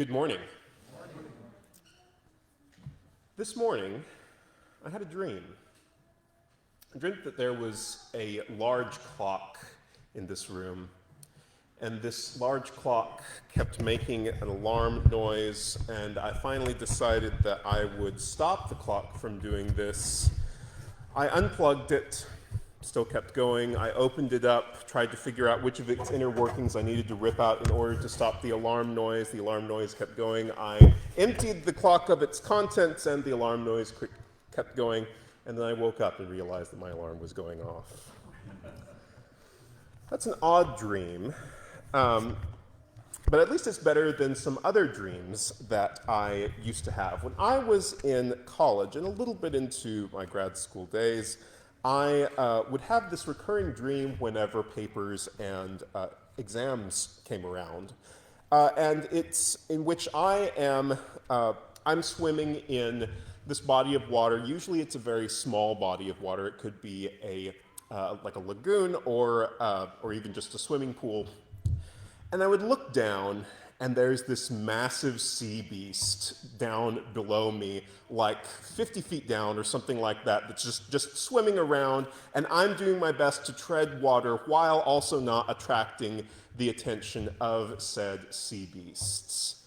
Good morning. This morning, I had a dream. I dreamt that there was a large clock in this room, and this large clock kept making an alarm noise, and I finally decided that I would stop the clock from doing this. I unplugged it, still kept going. I opened it up, tried to figure out which of its inner workings I needed to rip out in order to stop the alarm noise. The alarm noise kept going. I emptied the clock of its contents, and the alarm noise kept going. And then I woke up and realized that my alarm was going off. That's an odd dream, but at least it's better than some other dreams that I used to have. When I was in college and a little bit into my grad school days, I would have this recurring dream whenever papers and exams came around, and it's in which I'm swimming in this body of water. Usually, it's a very small body of water. It could be like a lagoon or even just a swimming pool. And I would look down, and there's this massive sea beast down below me, like 50 feet down or something like that, that's just swimming around, and I'm doing my best to tread water while also not attracting the attention of said sea beasts.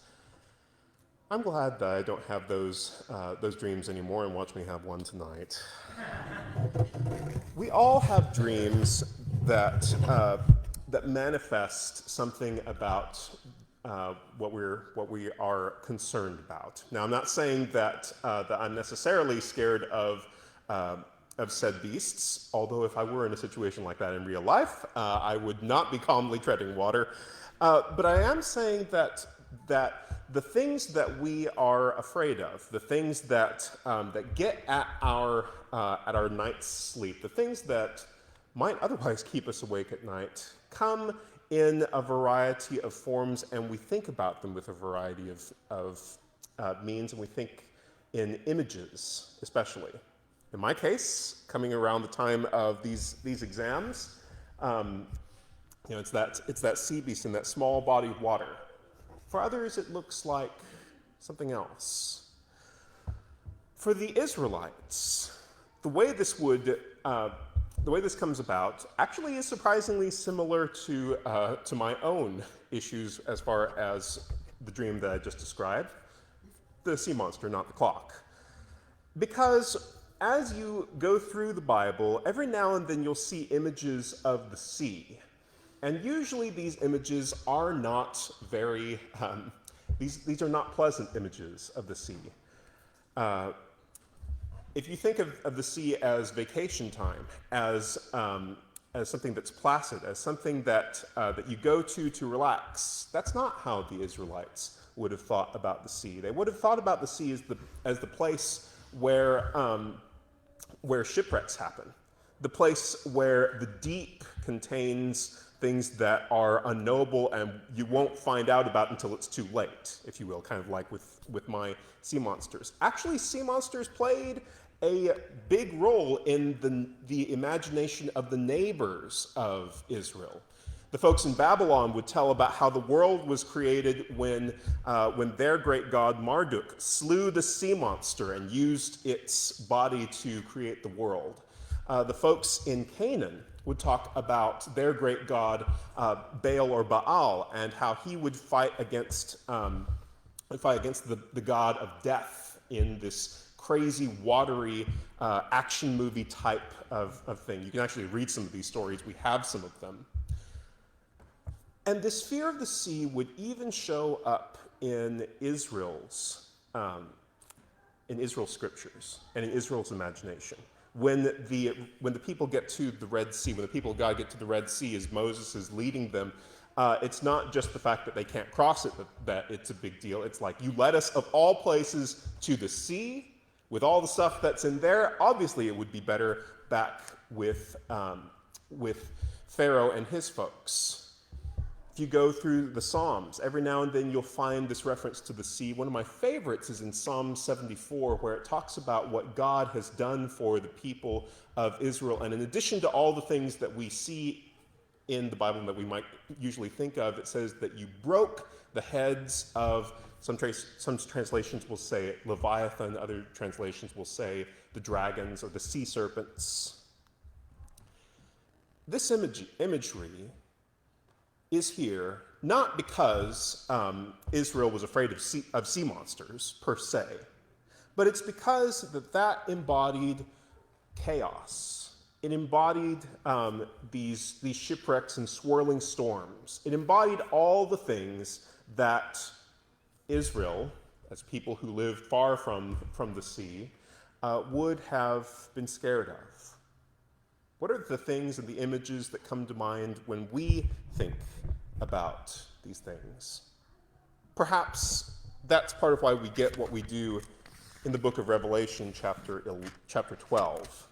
I'm glad that I don't have those dreams anymore, and watch me have one tonight. We all have dreams that manifest something about what we are concerned about. Now, I'm not saying that I'm necessarily scared of said beasts, although if I were in a situation like that in real life, I would not be calmly treading water. But I am saying that the things that we are afraid of, the things that get at our night's sleep, the things that might otherwise keep us awake at night, come in a variety of forms, and we think about them with a variety of means, and we think in images, especially. In my case, coming around the time of these exams, it's that sea beast in that small body of water. For others, it looks like something else. For the Israelites, the way this comes about actually is surprisingly similar to my own issues as far as the dream that I just described, the sea monster, not the clock. Because as you go through the Bible, every now and then you'll see images of the sea. And usually these images are not very, these are not pleasant images of the sea. If you think of the sea as vacation time, as something that's placid, as something that you go to relax, that's not how the Israelites would have thought about the sea. They would have thought about the sea as the place where shipwrecks happen, the place where the deep contains things that are unknowable and you won't find out about until it's too late, if you will, kind of like with my sea monsters. Actually, sea monsters played a big role in the imagination of the neighbors of Israel. The folks in Babylon would tell about how the world was created when their great god Marduk slew the sea monster and used its body to create the world. The folks in Canaan would talk about their great god Baal or Baal and how he would fight against the god of death in this crazy, watery, action movie type of thing. You can actually read some of these stories. We have some of them. And this fear of the sea would even show up in Israel's scriptures and in Israel's imagination. When the people get to the Red Sea, when the people of God get to the Red Sea as Moses is leading them, it's not just the fact that they can't cross it that it's a big deal. It's like, you led us of all places to the sea with all the stuff that's in there. Obviously, it would be better back with Pharaoh and his folks. If you go through the Psalms, every now and then you'll find this reference to the sea. One of my favorites is in Psalm 74, where it talks about what God has done for the people of Israel. And in addition to all the things that we see in the Bible that we might usually think of, it says that you broke the heads of Some translations will say Leviathan, other translations will say the dragons or the sea serpents. This imagery is here not because Israel was afraid of sea monsters per se, but it's because that embodied chaos. It embodied these shipwrecks and swirling storms. It embodied all the things that Israel, as people who lived far from the sea, would have been scared of. What are the things and the images that come to mind when we think about these things? Perhaps that's part of why we get what we do in the book of Revelation, chapter 12.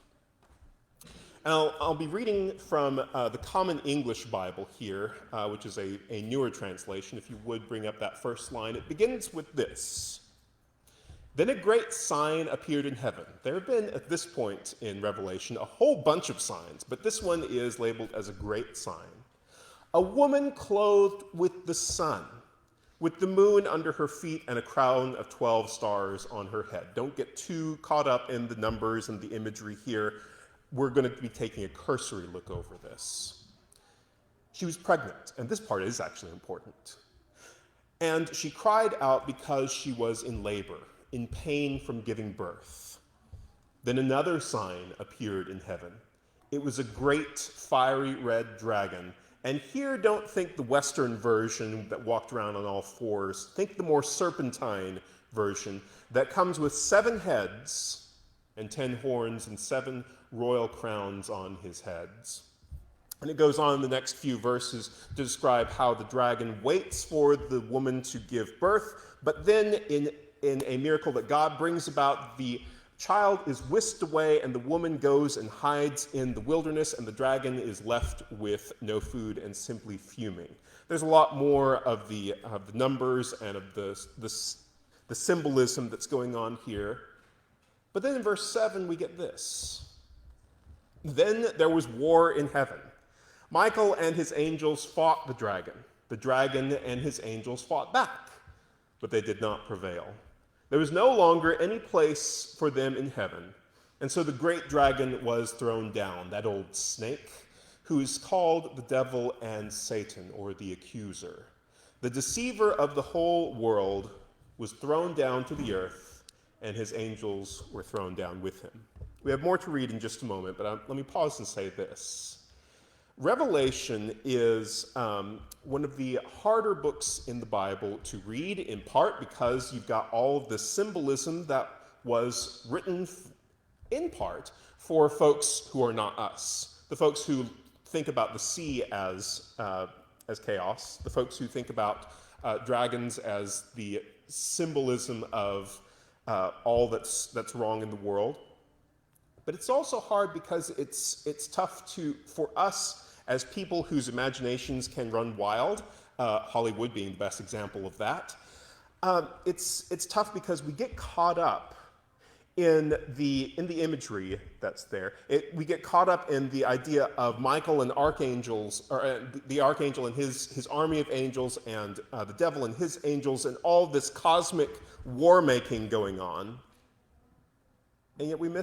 And I'll be reading from the Common English Bible here, which is a newer translation. If you would bring up that first line, it begins with this. Then a great sign appeared in heaven. There have been, at this point in Revelation, a whole bunch of signs, but this one is labeled as a great sign. A woman clothed with the sun, with the moon under her feet and a crown of 12 stars on her head. Don't get too caught up in the numbers and the imagery here. We're going to be taking a cursory look over this. She was pregnant, and this part is actually important. And she cried out because she was in labor, in pain from giving birth. Then another sign appeared in heaven. It was a great fiery red dragon. And here, don't think the Western version that walked around on all fours. Think the more serpentine version that comes with 7 heads and 10 horns and 7 royal crowns on his heads. And it goes on in the next few verses to describe how the dragon waits for the woman to give birth, but then in a miracle that God brings about, the child is whisked away and the woman goes and hides in the wilderness, and the dragon is left with no food and simply fuming. There's a lot more of the numbers and of the symbolism that's going on here. But then in verse 7 we get this. Then there was war in heaven. Michael and his angels fought the dragon. The dragon and his angels fought back, but they did not prevail. There was no longer any place for them in heaven, and so the great dragon was thrown down, that old snake, who is called the devil and Satan, or the accuser. The deceiver of the whole world was thrown down to the earth, and his angels were thrown down with him. We have more to read in just a moment, but let me pause and say this. Revelation is one of the harder books in the Bible to read, in part because you've got all of the symbolism that was written in part for folks who are not us, the folks who think about the sea as chaos, the folks who think about dragons as the symbolism of all that's wrong in the world. But it's also hard because it's tough for us as people whose imaginations can run wild, Hollywood being the best example of that. It's tough because we get caught up in the imagery that's there. We get caught up in the idea of Michael and archangels, or the archangel and his army of angels, and the devil and his angels, and all this cosmic war-making going on. And yet we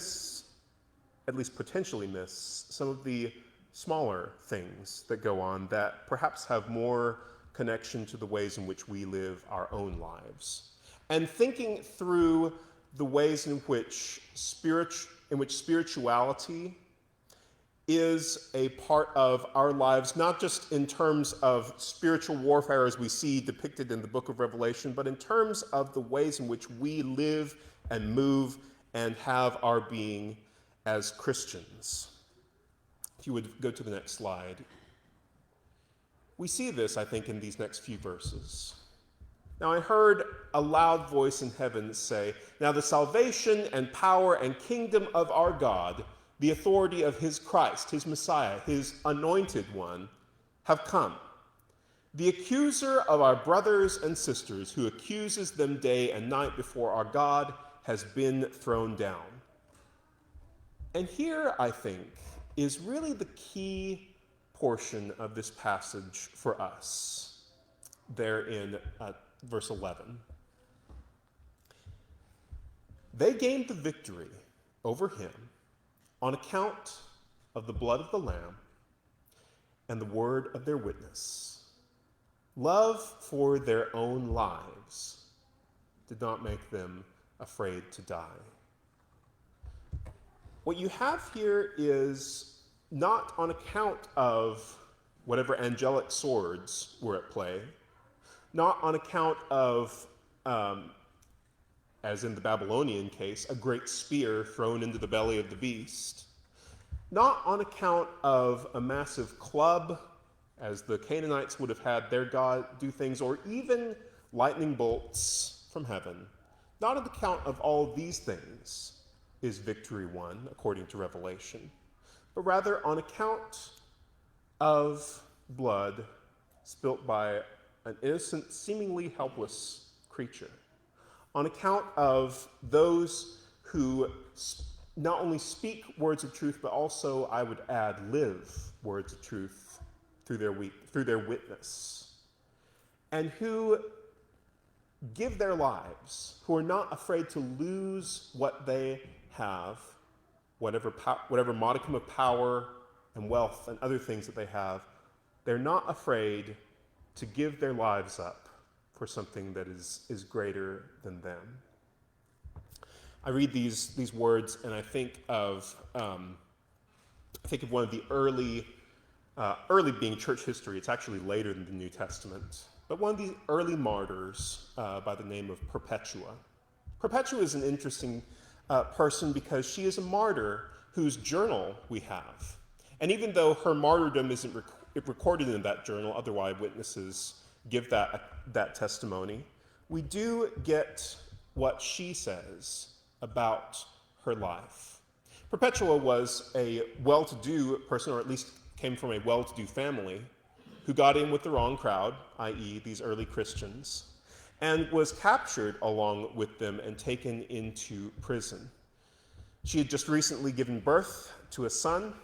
at least potentially miss, some of the smaller things that go on that perhaps have more connection to the ways in which we live our own lives. And thinking through the ways in which spirituality is a part of our lives, not just in terms of spiritual warfare as we see depicted in the book of Revelation, but in terms of the ways in which we live and move and have our being as Christians. If you would go to the next slide. We see this, I think, in these next few verses. Now I heard a loud voice in heaven say, "Now the salvation and power and kingdom of our God, the authority of his Christ, his Messiah, his anointed one, have come. The accuser of our brothers and sisters, who accuses them day and night before our God, has been thrown down." And here, I think, is really the key portion of this passage for us, there in verse 11. They gained the victory over him on account of the blood of the Lamb and the word of their witness. Love for their own lives did not make them afraid to die. What you have here is not on account of whatever angelic swords were at play, not on account of, as in the Babylonian case, a great spear thrown into the belly of the beast, not on account of a massive club, as the Canaanites would have had their god do things, or even lightning bolts from heaven. Not on account of all these things is victory won, according to Revelation, but rather on account of blood spilt by an innocent, seemingly helpless creature, on account of those who not only speak words of truth, but also, I would add, live words of truth through their witness, and who give their lives, who are not afraid to lose what they have, whatever modicum of power and wealth and other things that they have. They're not afraid to give their lives up for something that is greater than them. I read these words and I think of one of the early being church history. It's actually later than the New Testament, but one of the early martyrs by the name of Perpetua. Perpetua is an interesting person because she is a martyr whose journal we have. And even though her martyrdom isn't recorded in that journal, other eyewitnesses give that testimony, we do get what she says about her life. Perpetua was a well-to-do person, or at least came from a well-to-do family, who got in with the wrong crowd, i.e. these early Christians, and was captured along with them and taken into prison. She had just recently given birth to a son.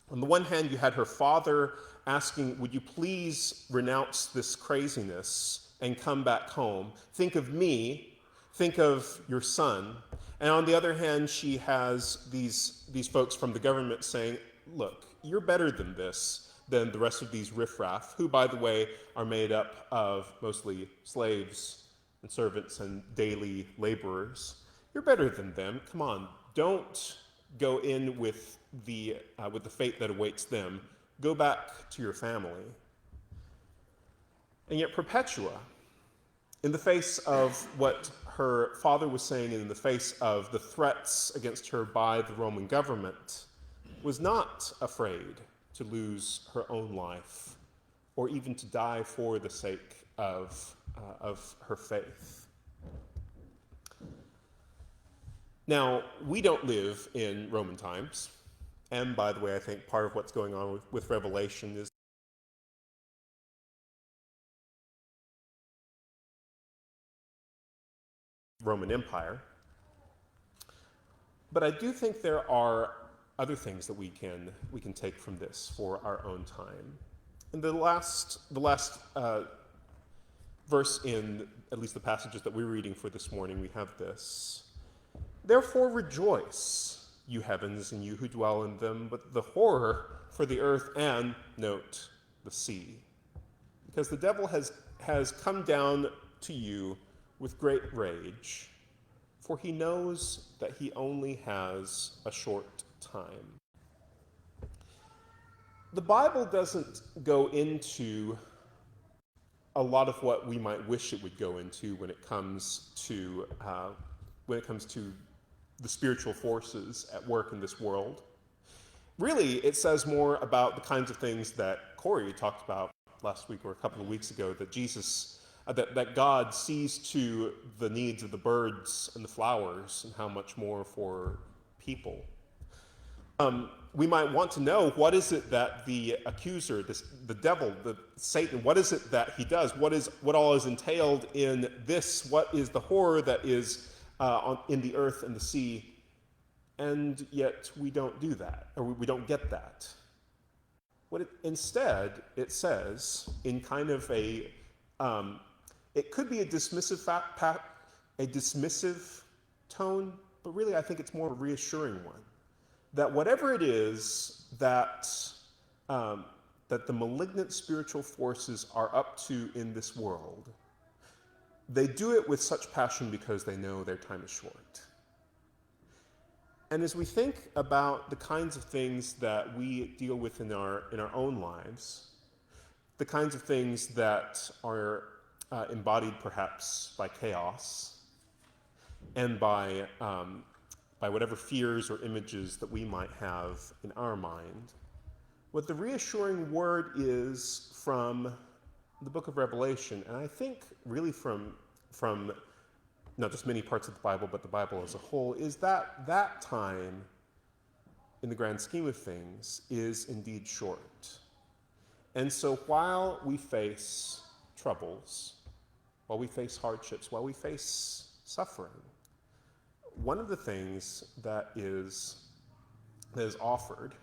On the one hand, you had her father asking, would you please renounce this craziness and come back home? Think of me, think of your son. And on the other hand, she has these folks from the government saying, look, you're better than this, than the rest of these riffraff, who, by the way, are made up of mostly slaves and servants and daily laborers. You're better than them. Come on, don't go in with the fate that awaits them. Go back to your family. And yet Perpetua, in the face of what her father was saying and in the face of the threats against her by the Roman government, was not afraid to lose her own life or even to die for the sake of her faith. Now, we don't live in Roman times. And by the way, I think part of what's going on with Revelation is Roman Empire. But I do think there are other things that we can take from this for our own time. In the last verse in at least the passages that we're reading for this morning, we have this. Therefore rejoice, you heavens, and you who dwell in them, but the horror for the earth and, note, the sea. Because the devil has come down to you with great rage, for he knows that he only has a short time. The Bible doesn't go into a lot of what we might wish it would go into when it comes to the spiritual forces at work in this world. Really, it says more about the kinds of things that Corey talked about last week or a couple of weeks ago, that that God sees to the needs of the birds and the flowers, and how much more for people. We might want to know, what is it that the accuser, the devil, Satan, what is it that he does? What all is entailed in this? What is the horror that is in the earth and the sea? And yet we don't do that, or we don't get that. Instead, it says, in kind of it could be a dismissive tone, but really I think it's more a reassuring one. That whatever it is that, that the malignant spiritual forces are up to in this world, they do it with such passion because they know their time is short. And as we think about the kinds of things that we deal with in our own lives, the kinds of things that are embodied perhaps by chaos and by whatever fears or images that we might have in our mind, what the reassuring word is from the book of Revelation, and I think really from not just many parts of the Bible, but the Bible as a whole, is that that time, in the grand scheme of things, is indeed short. And so while we face troubles, while we face hardships, while we face suffering, one of the things that is offered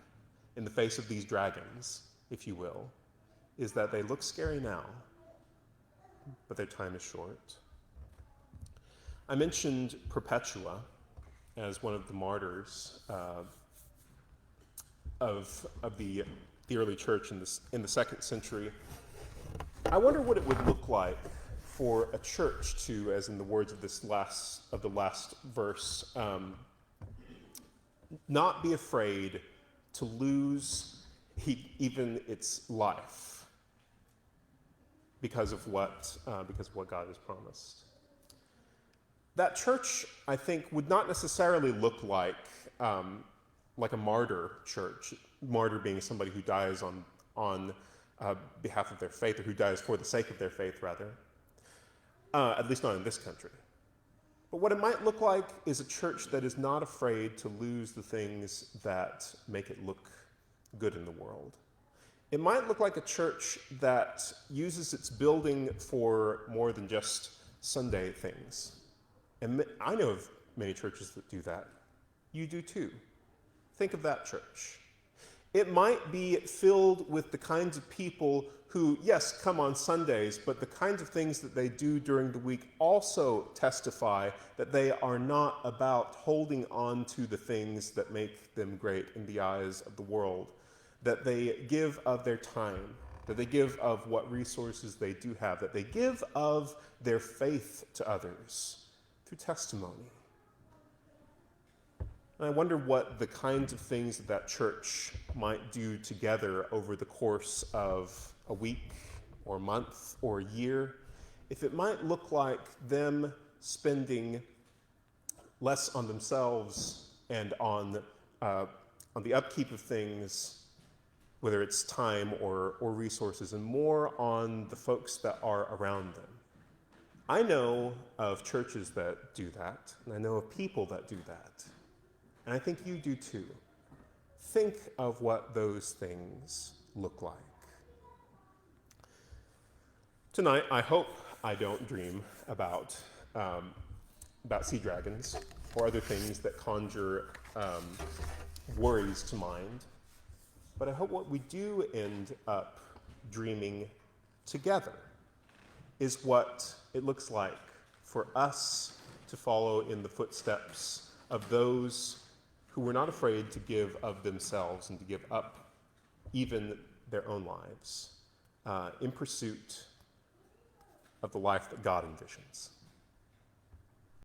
in the face of these dragons, if you will, is that they look scary now, but their time is short. I mentioned Perpetua as one of the martyrs of the early church in the 2nd century. I wonder what it would look like for a church to, as in the words of the last verse, not be afraid to lose even its life because of what God has promised. That church, I think, would not necessarily look like a martyr church. Martyr being somebody who dies on behalf of their faith, or who dies for the sake of their faith, rather. At least not in this country. But what it might look like is a church that is not afraid to lose the things that make it look good in the world. It might look like a church that uses its building for more than just Sunday things. And I know of many churches that do that. You do too. Think of that church. It might be filled with the kinds of people who, yes, come on Sundays, but the kinds of things that they do during the week also testify that they are not about holding on to the things that make them great in the eyes of the world, that they give of their time, that they give of what resources they do have, that they give of their faith to others through testimony. And I wonder what the kinds of things that church might do together over the course of a week or a month or a year, if it might look like them spending less on themselves and on the upkeep of things, whether it's time or resources, and more on the folks that are around them. I know of churches that do that, and I know of people that do that. And I think you do too. Think of what those things look like. Tonight, I hope I don't dream about sea dragons or other things that conjure worries to mind. But I hope what we do end up dreaming together is what it looks like for us to follow in the footsteps of those who were not afraid to give of themselves and to give up even their own lives in pursuit of the life that God envisions.